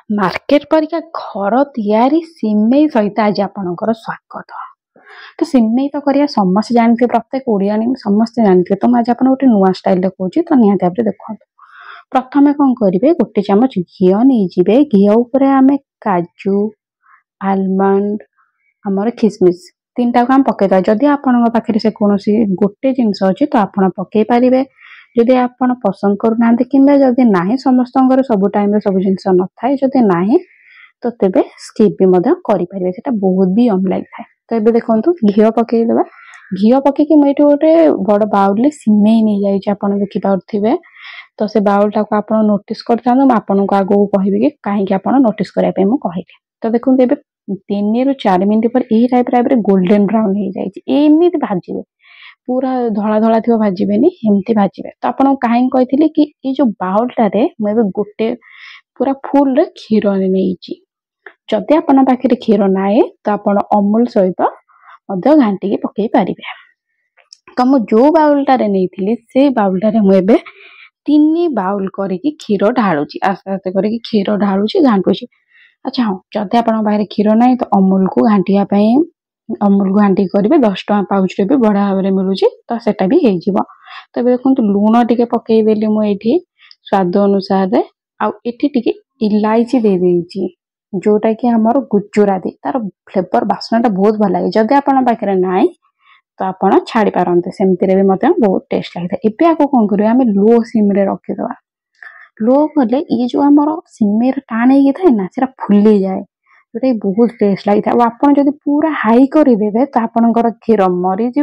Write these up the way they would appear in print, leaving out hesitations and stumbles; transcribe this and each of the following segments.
Market परिका घर तैयारी सिमेई सहित आज आपणकर स्वागत। तो सिमेई तो करिया समस्त जानते प्रत्येक ओडिया समस्त जानते। तो आज आप गोटे नुआ स्टाइल कहूँ तो निहत भाव देखो। प्रथम कौन करेंगे गोटे चामच घी नहीं घी उपर आम काजू आलमंड आमर खिसमिस तीन टाक आम पकईदा। जदि आपण पाखे से कौन गोटे जिनस अच्छी तो आप पकई पारे। जदि आप पसंद करना कि ना समस्त सब टाइम सब जिन न थाए जदि ना तो तेबे स्किप भी करें से बहुत भी यम लगे। तो ये देखो घी पकईदे घी पकईकि मुझे गोटे बड़ बाउल सिमेई नहीं जाए देखिपे। तो से बाउल टाक आप नोटिस करता आपको आगू कहि कि कहीं आप नोटिस करने कहली। तो देखो ये 3 ରୁ 4 मिनट पर यही टाइप गोल्डन ब्राउन हो जाए भाजबे पूरा धला धला थी भाजबेनी एमती भाजबे। तो आपको कहीं कही कि ये जो बाउलटे मुझे गोटे पूरा फुल क्षीर नहीं। जदि आप पाखे क्षीर ना तो आप अमूल सहित घाटी पकई पारे। तो मुझे जो बाउलटे नहीं से बाउलटे मुझे 3 बाउल करके क्षीर ढालुची आस्ते आस्ते करके क्षीर ढालुची घाटुची। अच्छा हाँ जदि आप क्षीर ना तो अमूल को घाटिया अमूल को घाटी करेंगे 10 टଙ୍କା पाउच भी बढ़िया भाव में मिलूँ तो सेटा भी हो। तो देखो लुण टे पकईदेली मुझे स्वाद अनुसार आठी इलायची दे देती जोटा कि आमर गुजराती तार फ्लेवर बास्ना बहुत भल लगे। जदि आप पाखे ना तो आप छाड़ी पारते सेमती भी बहुत टेस्ट लगे। एबे आपको कौन करिए आम लो सिम रे रखीद। लो कले ये जो आम सिमेई टाण होता है ना से फुली जाए जोटा बहुत टेस्ट लगी था। आप पूरा हाई करदे तो आपंकर क्षीर मरीज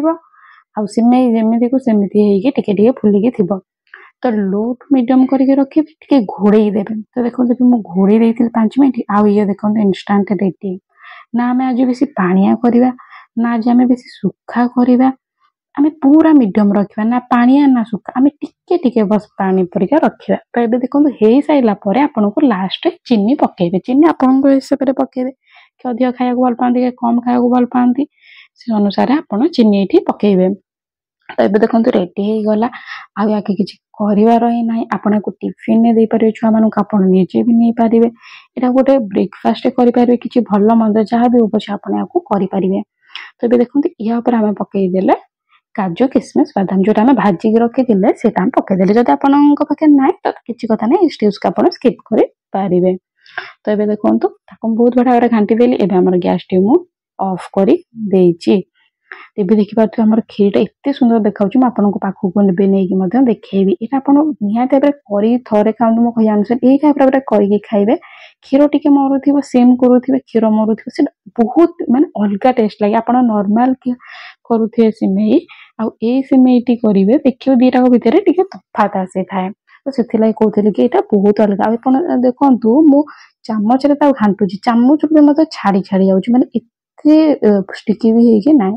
सिमेई जमी को सेमती टे फुलिकी थी। तो लो टू मीडियम करके रखिए घोड़े देवे। तो देखो मुझे घोड़े देती 5 मिनट आउ ये देखो इंस्टांट रेडी ना। आम आज बेसी पानिया करवा ना आज आम बेसी सुखा करवा आम पूरा मीडियम रखा ना पानिया ना सुखा आम टिके टिके बस पानी परिका रखा। तो ये देखो हो सारा पर आपको लास्ट चीनी पकेबे चीनी आपण हिसाब से पकेबे कि अधिक खाया भल पाती कि कम खाया भल पाती से अनुसार आप चीनी ये पकेबे। तो ये देखो रेडी हो गला आगे किसी करार ही ना। आपन को टिफिन ने दे पारे छुआ मान आप निजे भी नहीं पारे। यहाँ गोटे ब्रेकफास्ट करेंगे किसी भल मंद जहाँ भी हो पछे आपको करेंगे। तो ये देखो या आम पकईदे काजू किसमिस बादाम जोटा आम भाजिक रखी से पकईदे। जब आपके पाखे ना तो किसी कथा नहीं स्टेज को आप स्किप करें। तो ये देखो बहुत बढ़िया भाव घाटी देली। एवं आम गैस टी मु ऑफ कर देची। तेज देखिए आम क्षीर एत सुंदर देखा आपको पाखक नहीं देखी ये आप निहत भाव थे खाऊ मो कह अनुसार यही टाइप करके खाइबे। क्षीर टी मरुव सेम करुवे क्षीर मरुव से बहुत माने अलग टेस्ट लगे। आप नॉर्मल करुवे सिमेई आउ सिमेईटी करेंगे देखिए दीटा भितर टे तफात आसी थाए। तो से कहते कि यहाँ बहुत अलग आप देखु मु चामच घाटुची चामच मत छाड़ी छाड़ी जाऊँ माने स्टिकी भी है ना।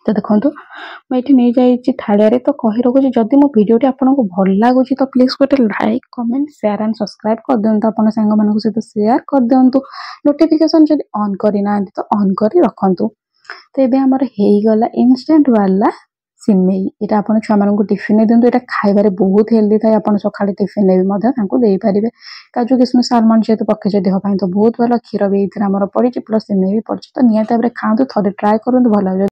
तो देखो मुझे नहीं जाइए थाड़िया तो कही रखुच्छी जदि मो भिडियोटी आपको भल लगुच तो प्लीज गोटे like comment share and subscribe कर दिंतु। आप सांग मान सहित शेयर कर दिंतु। नोटिफिकेशन जब ऑन करना तो ऑन कर रखु। तो ये आमर हो गला इंस्टेंट वाला सिमेई यहाँ आप छुआ मान टिफिन दिंतु। यहाँ खाइबार बहुत हेल्दी थाए आप सका टिफिन दे पारे। काजू किसमिस आलमंड सहित पकईचे देह तो बहुत भल क्षीर भी आमर पड़ी प्लस सिमेई भी पड़ी। तो निहत भाव खातु थे ट्राए करूँ भल लगे।